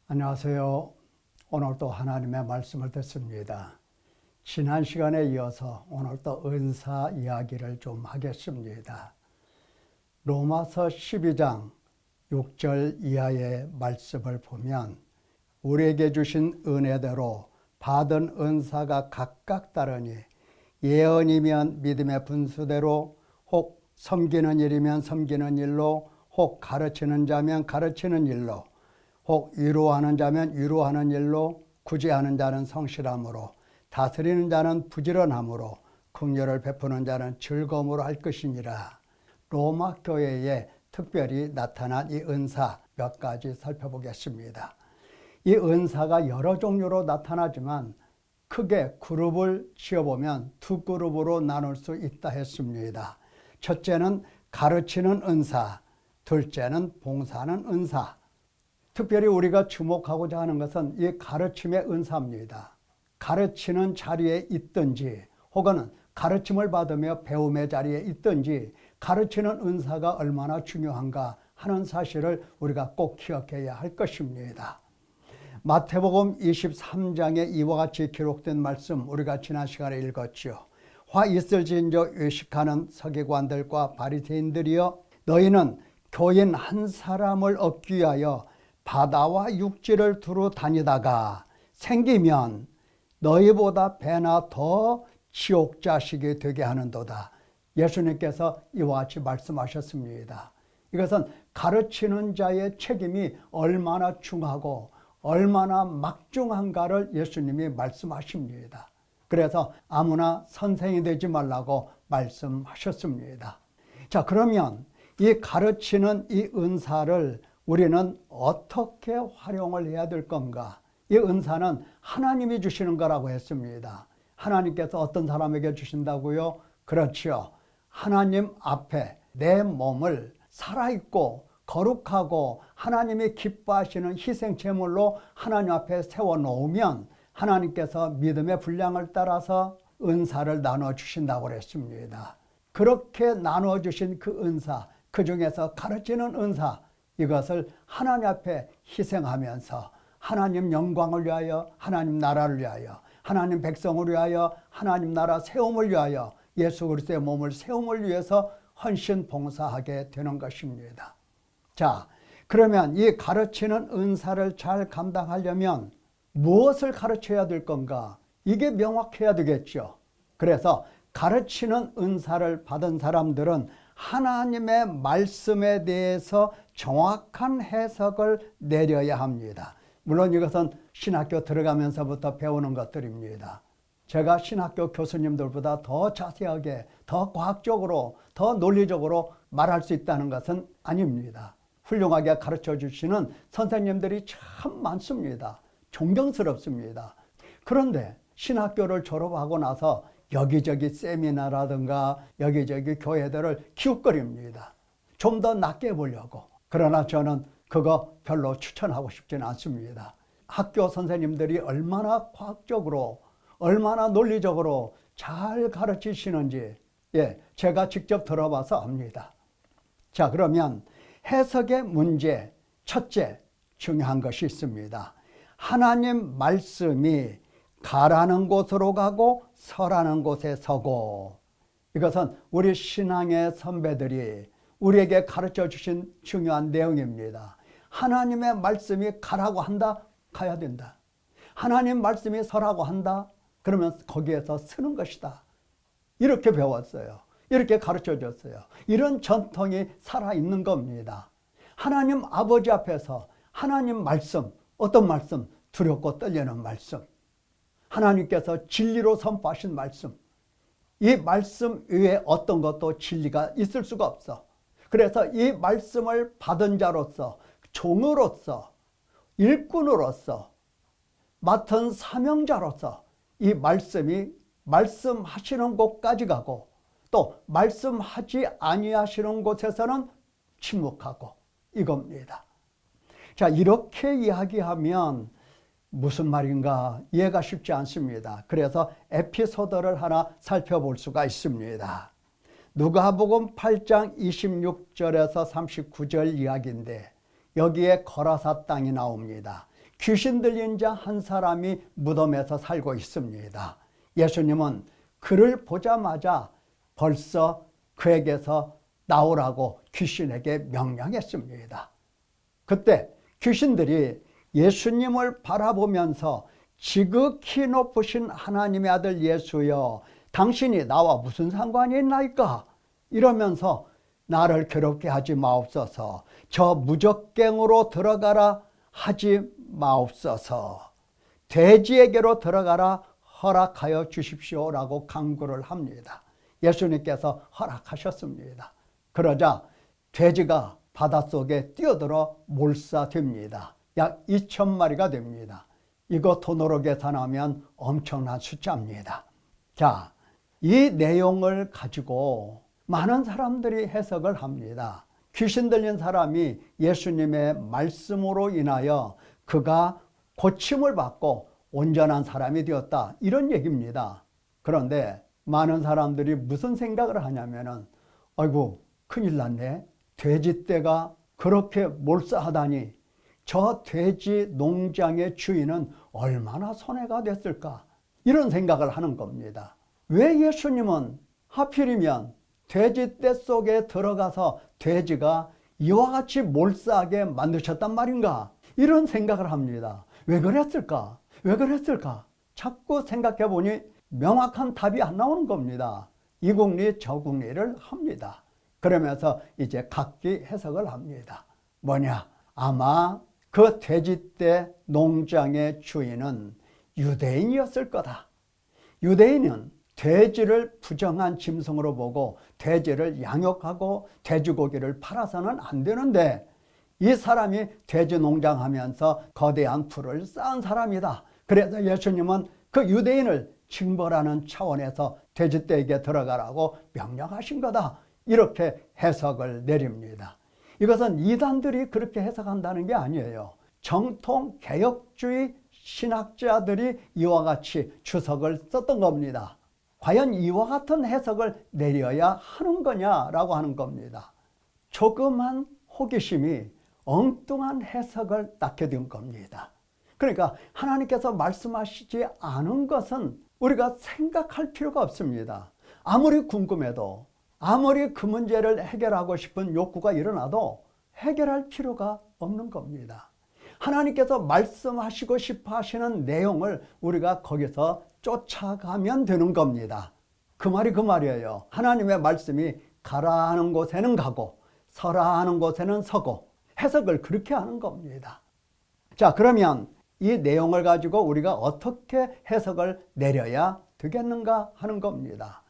안녕하세요. 오늘도 하나님의 말씀을 듣습니다. 지난 시간에 이어서 오늘도 은사 이야기를 좀 하겠습니다. 로마서 12장 6절 이하의 말씀을 보면 우리에게 주신 은혜대로 받은 은사가 각각 다르니 예언이면 믿음의 분수대로, 혹 섬기는 일이면 섬기는 일로, 혹 가르치는 자면 가르치는 일로, 혹 위로하는 자면 위로하는 일로, 구제하는 자는 성실함으로, 다스리는 자는 부지런함으로, 긍휼을 베푸는 자는 즐거움으로 할 것이니라. 로마 교회에 특별히 나타난 이 은사 몇 가지 살펴보겠습니다. 이 은사가 여러 종류로 나타나지만 크게 그룹을 지어보면 두 그룹으로 나눌 수 있다 했습니다. 첫째는 가르치는 은사, 둘째는 봉사하는 은사. 특별히 우리가 주목하고자 하는 것은 이 가르침의 은사입니다. 가르치는 자리에 있든지 혹은 가르침을 받으며 배움의 자리에 있든지 가르치는 은사가 얼마나 중요한가 하는 사실을 우리가 꼭 기억해야 할 것입니다. 마태복음 23장에 이와 같이 기록된 말씀 우리가 지난 시간에 읽었죠. 화 있을진저 외식하는 서기관들과 바리새인들이여, 너희는 교인 한 사람을 얻기 위하여 바다와 육지를 두루 다니다가 생기면 너희보다 배나 더 지옥 자식이 되게 하는도다. 예수님께서 이와 같이 말씀하셨습니다. 이것은 가르치는 자의 책임이 얼마나 중하고 얼마나 막중한가를 예수님이 말씀하십니다. 그래서 아무나 선생이 되지 말라고 말씀하셨습니다. 자, 그러면 이 가르치는 이 은사를 우리는 어떻게 활용을 해야 될 건가? 이 은사는 하나님이 주시는 거라고 했습니다. 하나님께서 어떤 사람에게 주신다고요? 그렇죠. 하나님 앞에 내 몸을 살아있고 거룩하고 하나님이 기뻐하시는 희생제물로 하나님 앞에 세워놓으면 하나님께서 믿음의 분량을 따라서 은사를 나눠주신다고 했습니다. 그렇게 나눠주신 그 은사, 그 중에서 가르치는 은사, 이것을 하나님 앞에 희생하면서 하나님 영광을 위하여, 하나님 나라를 위하여, 하나님 백성을 위하여, 하나님 나라 세움을 위하여, 예수 그리스도의 몸을 세움을 위해서 헌신 봉사하게 되는 것입니다. 자, 그러면 이 가르치는 은사를 잘 감당하려면 무엇을 가르쳐야 될 건가? 이게 명확해야 되겠죠. 그래서 가르치는 은사를 받은 사람들은 하나님의 말씀에 대해서 정확한 해석을 내려야 합니다. 물론 이것은 신학교 들어가면서부터 배우는 것들입니다. 제가 신학교 교수님들보다 더 자세하게, 더 과학적으로, 더 논리적으로 말할 수 있다는 것은 아닙니다. 훌륭하게 가르쳐 주시는 선생님들이 참 많습니다. 존경스럽습니다. 그런데 신학교를 졸업하고 나서 여기저기 세미나라든가 여기저기 교회들을 기웃거립니다. 좀 더 낫게 보려고. 그러나 저는 그거 별로 추천하고 싶지는 않습니다. 학교 선생님들이 얼마나 과학적으로, 얼마나 논리적으로 잘 가르치시는지 제가 직접 들어봐서 압니다. 자, 그러면 해석의 문제, 첫째 중요한 것이 있습니다. 하나님 말씀이 가라는 곳으로 가고 서라는 곳에 서고, 이것은 우리 신앙의 선배들이 우리에게 가르쳐 주신 중요한 내용입니다. 하나님의 말씀이 가라고 한다, 가야 된다. 하나님 말씀이 서라고 한다, 그러면 거기에서 서는 것이다. 이렇게 배웠어요. 이렇게 가르쳐 줬어요. 이런 전통이 살아있는 겁니다. 하나님 아버지 앞에서 하나님 말씀, 어떤 말씀? 두렵고 떨리는 말씀. 하나님께서 진리로 선포하신 말씀. 이 말씀 외에 어떤 것도 진리가 있을 수가 없어. 그래서 이 말씀을 받은 자로서, 종으로서, 일꾼으로서, 맡은 사명자로서 이 말씀이 말씀하시는 곳까지 가고 또 말씀하지 아니하시는 곳에서는 침묵하고, 이겁니다. 자, 이렇게 이야기하면 무슨 말인가 이해가 쉽지 않습니다. 그래서 에피소드를 하나 살펴볼 수가 있습니다. 누가복음 8장 26절에서 39절 이야기인데 여기에 거라사 땅이 나옵니다. 귀신 들린 자 한 사람이 무덤에서 살고 있습니다. 예수님은 그를 보자마자 벌써 그에게서 나오라고 귀신에게 명령했습니다. 그때 귀신들이 예수님을 바라보면서 지극히 높으신 하나님의 아들 예수여, 당신이 나와 무슨 상관이 있나이까? 이러면서 나를 괴롭게 하지 마옵소서, 저 무적갱으로 들어가라 하지 마옵소서, 돼지에게로 들어가라 허락하여 주십시오라고 간구를 합니다. 예수님께서 허락하셨습니다. 그러자 돼지가 바닷속에 뛰어들어 몰사됩니다. 약 2,000마리가 됩니다. 이거 돈으로 계산하면 엄청난 숫자입니다. 자, 이 내용을 가지고 많은 사람들이 해석을 합니다. 귀신 들린 사람이 예수님의 말씀으로 인하여 그가 고침을 받고 온전한 사람이 되었다, 이런 얘기입니다. 그런데 많은 사람들이 무슨 생각을 하냐면은, 아이고 큰일 났네, 돼지떼가 그렇게 몰사하다니 저 돼지 농장의 주인은 얼마나 손해가 됐을까, 이런 생각을 하는 겁니다. 왜 예수님은 하필이면 돼지떼 속에 들어가서 돼지가 이와 같이 몰사하게 만드셨단 말인가, 이런 생각을 합니다. 왜 그랬을까? 왜 그랬을까? 자꾸 생각해 보니 명확한 답이 안 나오는 겁니다. 이국리 저국리를 합니다. 그러면서 이제 각기 해석을 합니다. 뭐냐? 아마 그 돼지떼 농장의 주인은 유대인이었을 거다. 유대인은 돼지를 부정한 짐승으로 보고 돼지를 양육하고 돼지고기를 팔아서는 안 되는데, 이 사람이 돼지 농장하면서 거대한 풀을 쌓은 사람이다. 그래서 예수님은 그 유대인을 징벌하는 차원에서 돼지떼에게 들어가라고 명령하신 거다, 이렇게 해석을 내립니다. 이것은 이단들이 그렇게 해석한다는 게 아니에요. 정통 개혁주의 신학자들이 이와 같이 주석을 썼던 겁니다. 과연 이와 같은 해석을 내려야 하는 거냐라고 하는 겁니다. 조그만 호기심이 엉뚱한 해석을 낳게 된 겁니다. 그러니까 하나님께서 말씀하시지 않은 것은 우리가 생각할 필요가 없습니다. 아무리 궁금해도, 아무리 그 문제를 해결하고 싶은 욕구가 일어나도 해결할 필요가 없는 겁니다. 하나님께서 말씀하시고 싶어 하시는 내용을 우리가 거기서 쫓아가면 되는 겁니다. 그 말이 그 말이에요. 하나님의 말씀이 가라 하는 곳에는 가고 서라 하는 곳에는 서고, 해석을 그렇게 하는 겁니다. 자, 그러면 이 내용을 가지고 우리가 어떻게 해석을 내려야 되겠는가 하는 겁니다.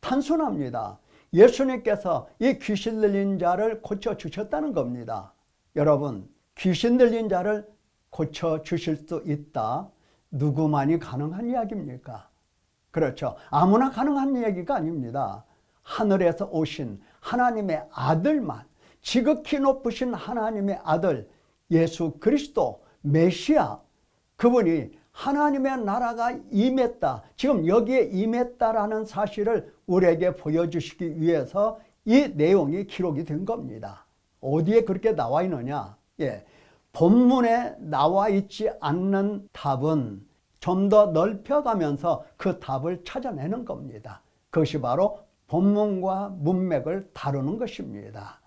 단순합니다. 예수님께서 이 귀신 들린 자를 고쳐주셨다는 겁니다. 여러분, 귀신 들린 자를 고쳐주실 수 있다, 누구만이 가능한 이야기입니까? 그렇죠. 아무나 가능한 얘기가 아닙니다. 하늘에서 오신 하나님의 아들만, 지극히 높으신 하나님의 아들 예수 그리스도 메시아, 그분이 하나님의 나라가 임했다, 지금 여기에 임했다라는 사실을 우리에게 보여주시기 위해서 이 내용이 기록이 된 겁니다. 어디에 그렇게 나와 있느냐? 본문에 나와 있지 않는 답은 좀 더 넓혀가면서 그 답을 찾아내는 겁니다. 그것이 바로 본문과 문맥을 다루는 것입니다.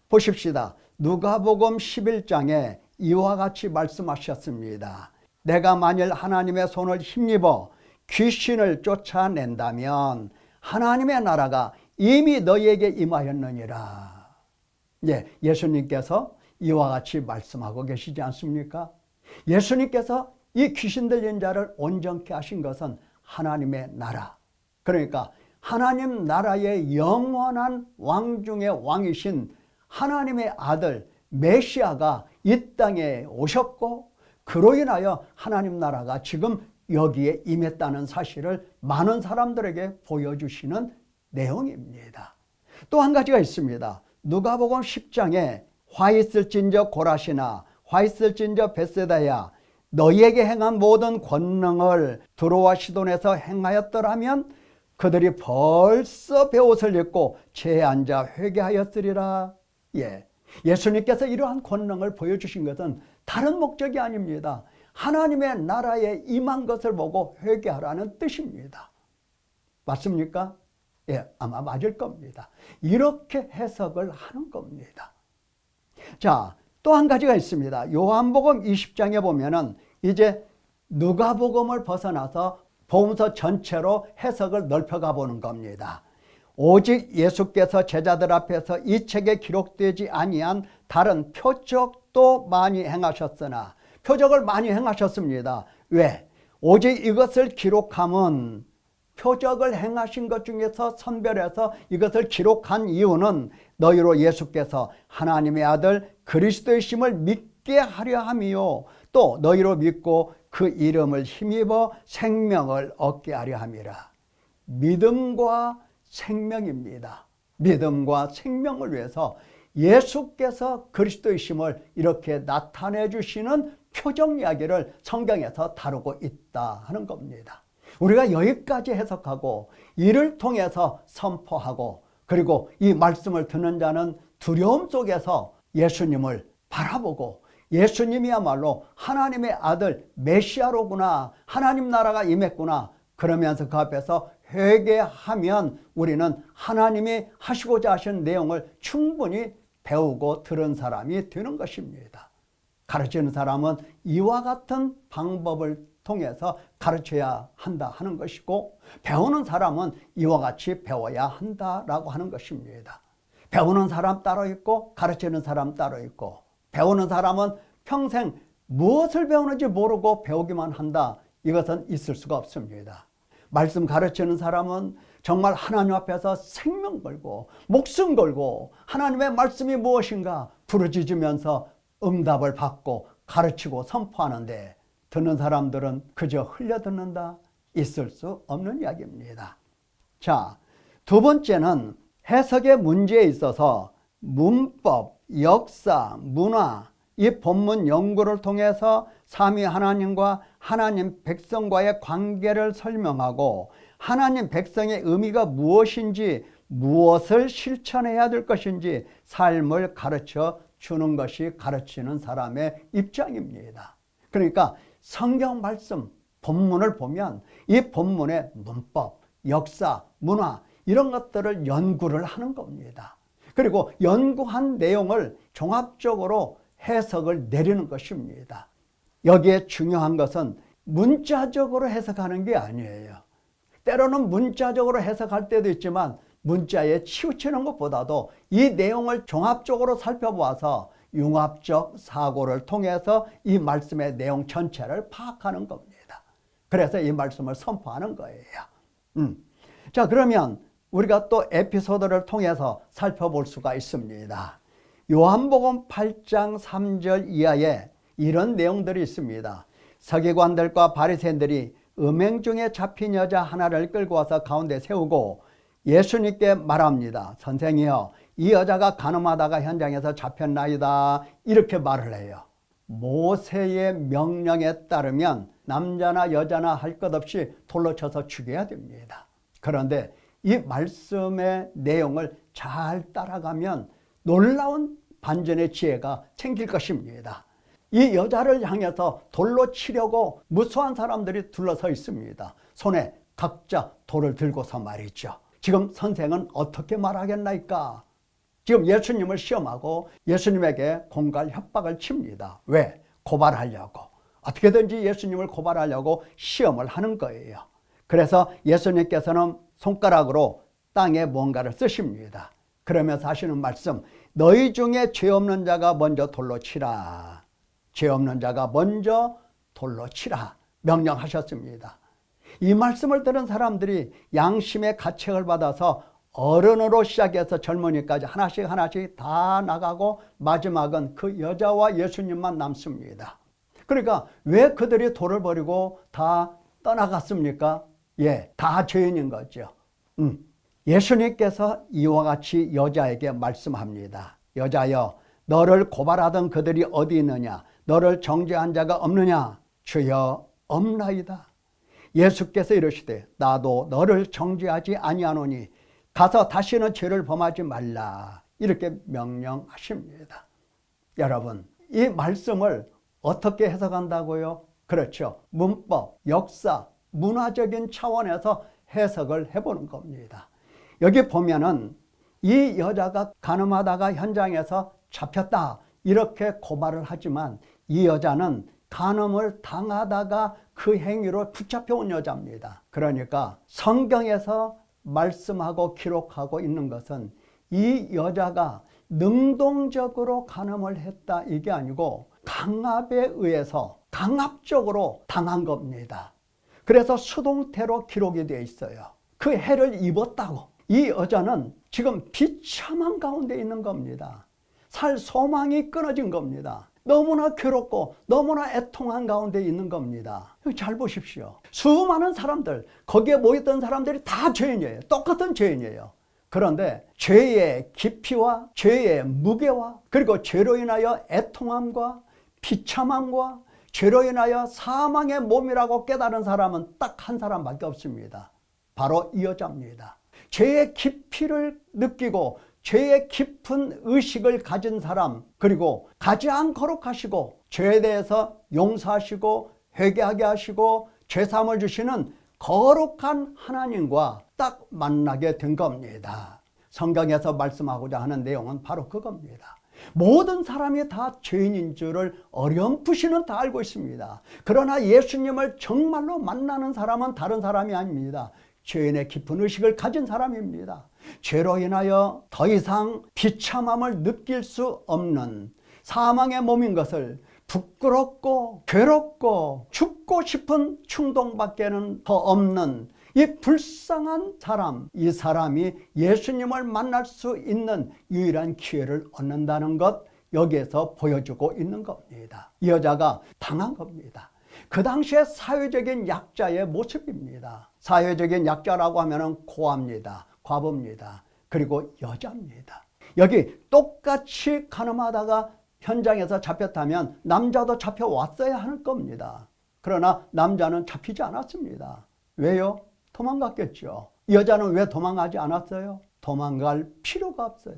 보십시다. 누가복음 11장에 이와 같이 말씀하셨습니다. 내가 만일 하나님의 손을 힘입어 귀신을 쫓아낸다면 하나님의 나라가 이미 너희에게 임하였느니라. 예수님께서 이와 같이 말씀하고 계시지 않습니까? 예수님께서 이 귀신 들린 자를 온전케 하신 것은 하나님의 나라, 그러니까 하나님 나라의 영원한 왕 중의 왕이신 하나님의 아들 메시아가 이 땅에 오셨고, 그로 인하여 하나님 나라가 지금 여기에 임했다는 사실을 많은 사람들에게 보여주시는 내용입니다. 또 한 가지가 있습니다. 누가복음 10장에 화 있을진저 고라시나 화 있을진저 벳세다야, 너희에게 행한 모든 권능을 두로와 시돈에서 행하였더라면 그들이 벌써 베옷을 입고 채에 앉아 회개하였으리라. 예수님께서 이러한 권능을 보여주신 것은 다른 목적이 아닙니다. 하나님의 나라에 임한 것을 보고 회개하라는 뜻입니다. 맞습니까? 예, 아마 맞을 겁니다. 이렇게 해석을 하는 겁니다. 자, 또 한 가지가 있습니다. 요한복음 20장에 보면은 이제 누가복음을 벗어나서 복음서 전체로 해석을 넓혀가 보는 겁니다. 오직 예수께서 제자들 앞에서 이 책에 기록되지 아니한 다른 표적도 많이 행하셨으나, 표적을 많이 행하셨습니다. 왜? 오직 이것을 기록함은, 표적을 행하신 것 중에서 선별해서 이것을 기록한 이유는 너희로 예수께서 하나님의 아들 그리스도이심을 믿게 하려 함이요, 또 너희로 믿고 그 이름을 힘입어 생명을 얻게 하려 함이라. 믿음과 생명입니다. 믿음과 생명을 위해서 예수께서 그리스도이심을 이렇게 나타내 주시는 표적 이야기를 성경에서 다루고 있다 하는 겁니다. 우리가 여기까지 해석하고 이를 통해서 선포하고, 그리고 이 말씀을 듣는 자는 두려움 속에서 예수님을 바라보고, 예수님이야말로 하나님의 아들 메시아로구나, 하나님 나라가 임했구나, 그러면서 그 앞에서 회개하면 우리는 하나님이 하시고자 하신 내용을 충분히 배우고 들은 사람이 되는 것입니다. 가르치는 사람은 이와 같은 방법을 통해서 가르쳐야 한다 하는 것이고, 배우는 사람은 이와 같이 배워야 한다라고 하는 것입니다. 배우는 사람 따로 있고 가르치는 사람 따로 있고, 배우는 사람은 평생 무엇을 배우는지 모르고 배우기만 한다, 이것은 있을 수가 없습니다. 말씀 가르치는 사람은 정말 하나님 앞에서 생명 걸고 목숨 걸고 하나님의 말씀이 무엇인가 부르짖으면서 응답을 받고 가르치고 선포하는데, 듣는 사람들은 그저 흘려듣는다, 있을 수 없는 이야기입니다. 자, 두 번째는 해석의 문제에 있어서 문법, 역사, 문화, 이 본문 연구를 통해서 삼위 하나님과 하나님 백성과의 관계를 설명하고, 하나님 백성의 의미가 무엇인지, 무엇을 실천해야 될 것인지 삶을 가르쳐 주는 것이 가르치는 사람의 입장입니다. 그러니까 성경 말씀 본문을 보면 이 본문의 문법, 역사, 문화, 이런 것들을 연구를 하는 겁니다. 그리고 연구한 내용을 종합적으로 해석을 내리는 것입니다. 여기에 중요한 것은 문자적으로 해석하는 게 아니에요. 때로는 문자적으로 해석할 때도 있지만 문자에 치우치는 것보다도 이 내용을 종합적으로 살펴보아서 융합적 사고를 통해서 이 말씀의 내용 전체를 파악하는 겁니다. 그래서 이 말씀을 선포하는 거예요. 자, 그러면 우리가 또 에피소드를 통해서 살펴볼 수가 있습니다. 요한복음 8장 3절 이하에 이런 내용들이 있습니다. 서기관들과 바리새인들이 음행 중에 잡힌 여자 하나를 끌고 와서 가운데 세우고 예수님께 말합니다. 선생이여, 이 여자가 간음하다가 현장에서 잡혔나이다, 이렇게 말을 해요. 모세의 명령에 따르면 남자나 여자나 할 것 없이 돌로 쳐서 죽여야 됩니다. 그런데 이 말씀의 내용을 잘 따라가면 놀라운 반전의 지혜가 생길 것입니다. 이 여자를 향해서 돌로 치려고 무수한 사람들이 둘러서 있습니다. 손에 각자 돌을 들고서 말이죠. 지금 선생은 어떻게 말하겠나이까? 지금 예수님을 시험하고 예수님에게 공갈 협박을 칩니다. 왜? 고발하려고. 어떻게든지 예수님을 고발하려고 시험을 하는 거예요. 그래서 예수님께서는 손가락으로 땅에 뭔가를 쓰십니다. 그러면서 하시는 말씀, 너희 중에 죄 없는 자가 먼저 돌로 치라. 죄 없는 자가 먼저 돌로 치라 명령하셨습니다. 이 말씀을 들은 사람들이 양심의 가책을 받아서 어른으로 시작해서 젊은이까지 하나씩 하나씩 다 나가고 마지막은 그 여자와 예수님만 남습니다. 그러니까 왜 그들이 돌을 버리고 다 떠나갔습니까? 예, 다 죄인인 거죠. 예수님께서 이와 같이 여자에게 말씀합니다. 여자여, 너를 고발하던 그들이 어디 있느냐? 너를 정죄한 자가 없느냐? 주여, 없나이다. 예수께서 이르시되 나도 너를 정죄하지 아니하노니 가서 다시는 죄를 범하지 말라, 이렇게 명령하십니다. 여러분, 이 말씀을 어떻게 해석한다고요? 그렇죠. 문법, 역사, 문화적인 차원에서 해석을 해보는 겁니다. 여기 보면은 이 여자가 간음하다가 현장에서 잡혔다 이렇게 고발을 하지만 이 여자는 간음을 당하다가 그 행위로 붙잡혀온 여자입니다. 그러니까 성경에서 말씀하고 기록하고 있는 것은 이 여자가 능동적으로 간음을 했다 이게 아니고 강압에 의해서 강압적으로 당한 겁니다. 그래서 수동태로 기록이 되어 있어요. 그 해를 입었다고. 이 여자는 지금 비참한 가운데 있는 겁니다. 살 소망이 끊어진 겁니다. 너무나 괴롭고 너무나 애통한 가운데 있는 겁니다. 잘 보십시오. 수많은 사람들, 거기에 모였던 사람들이 다 죄인이에요. 똑같은 죄인이에요. 그런데 죄의 깊이와 죄의 무게와 그리고 죄로 인하여 애통함과 비참함과 죄로 인하여 사망의 몸이라고 깨달은 사람은 딱 한 사람밖에 없습니다. 바로 이 여자입니다. 죄의 깊이를 느끼고 죄의 깊은 의식을 가진 사람, 그리고 가장 거룩하시고 죄에 대해서 용서하시고 회개하게 하시고 죄사함을 주시는 거룩한 하나님과 딱 만나게 된 겁니다. 성경에서 말씀하고자 하는 내용은 바로 그겁니다. 모든 사람이 다 죄인인 줄을 어렴풋이는 다 알고 있습니다. 그러나 예수님을 정말로 만나는 사람은 다른 사람이 아닙니다. 죄인의 깊은 의식을 가진 사람입니다. 죄로 인하여 더 이상 비참함을 느낄 수 없는 사망의 몸인 것을 부끄럽고 괴롭고 죽고 싶은 충동밖에는 더 없는 이 불쌍한 사람, 이 사람이 예수님을 만날 수 있는 유일한 기회를 얻는다는 것, 여기에서 보여주고 있는 겁니다. 이 여자가 당한 겁니다. 그 당시에 사회적인 약자의 모습입니다. 사회적인 약자라고 하면 고아입니다. 과부입니다. 그리고 여자입니다. 여기 똑같이 간음하다가 현장에서 잡혔다면 남자도 잡혀왔어야 할 겁니다. 그러나 남자는 잡히지 않았습니다. 왜요? 도망갔겠죠. 여자는 왜 도망가지 않았어요? 도망갈 필요가 없어요.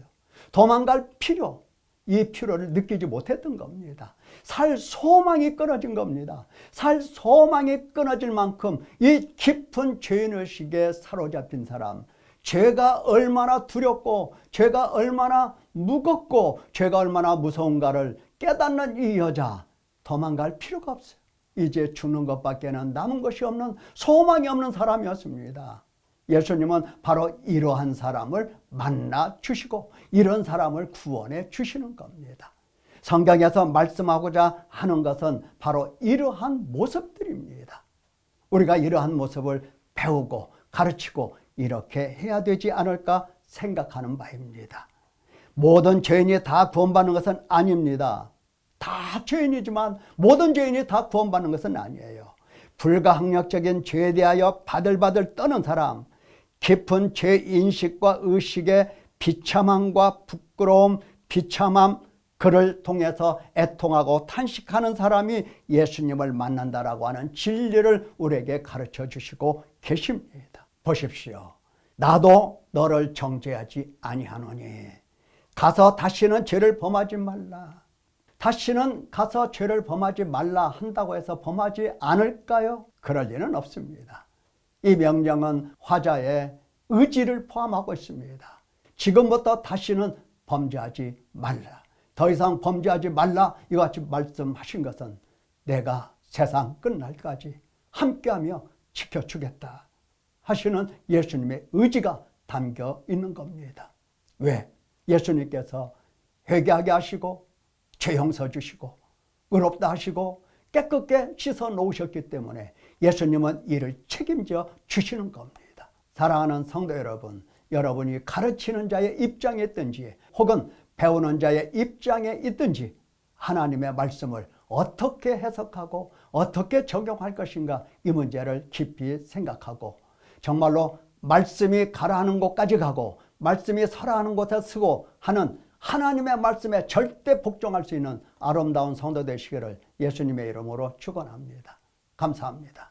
도망갈 필요, 이 필요를 느끼지 못했던 겁니다. 살 소망이 끊어진 겁니다. 살 소망이 끊어질 만큼 이 깊은 죄인의식에 사로잡힌 사람, 죄가 얼마나 두렵고 죄가 얼마나 무겁고 죄가 얼마나 무서운가를 깨닫는 이 여자, 도망갈 필요가 없어요. 이제 죽는 것밖에는 남은 것이 없는, 소망이 없는 사람이었습니다. 예수님은 바로 이러한 사람을 만나 주시고 이런 사람을 구원해 주시는 겁니다. 성경에서 말씀하고자 하는 것은 바로 이러한 모습들입니다. 우리가 이러한 모습을 배우고 가르치고 이렇게 해야 되지 않을까 생각하는 바입니다. 모든 죄인이 다 구원받는 것은 아닙니다. 다 죄인이지만 모든 죄인이 다 구원받는 것은 아니에요. 불가항력적인 죄에 대하여 바들바들 떠는 사람, 깊은 죄인식과 의식의 비참함과 부끄러움, 비참함, 그를 통해서 애통하고 탄식하는 사람이 예수님을 만난다라고 하는 진리를 우리에게 가르쳐 주시고 계십니다. 보십시오. 나도 너를 정죄하지 아니하노니 가서 다시는 죄를 범하지 말라. 다시는 가서 죄를 범하지 말라 한다고 해서 범하지 않을까요? 그럴 리는 없습니다. 이 명령은 화자의 의지를 포함하고 있습니다. 지금부터 다시는 범죄하지 말라. 더 이상 범죄하지 말라 이같이 말씀하신 것은 내가 세상 끝날까지 함께하며 지켜주겠다 하시는 예수님의 의지가 담겨 있는 겁니다. 왜? 예수님께서 회개하게 하시고 죄 용서 주시고 의롭다 하시고 깨끗게 씻어 놓으셨기 때문에 예수님은 이를 책임져 주시는 겁니다. 사랑하는 성도 여러분, 여러분이 가르치는 자의 입장에 있든지 혹은 배우는 자의 입장에 있든지 하나님의 말씀을 어떻게 해석하고 어떻게 적용할 것인가, 이 문제를 깊이 생각하고 정말로 말씀이 가라하는 곳까지 가고 말씀이 서라하는 곳에 서고 하는 하나님의 말씀에 절대 복종할 수 있는 아름다운 성도 되시기를 예수님의 이름으로 축원합니다. 감사합니다.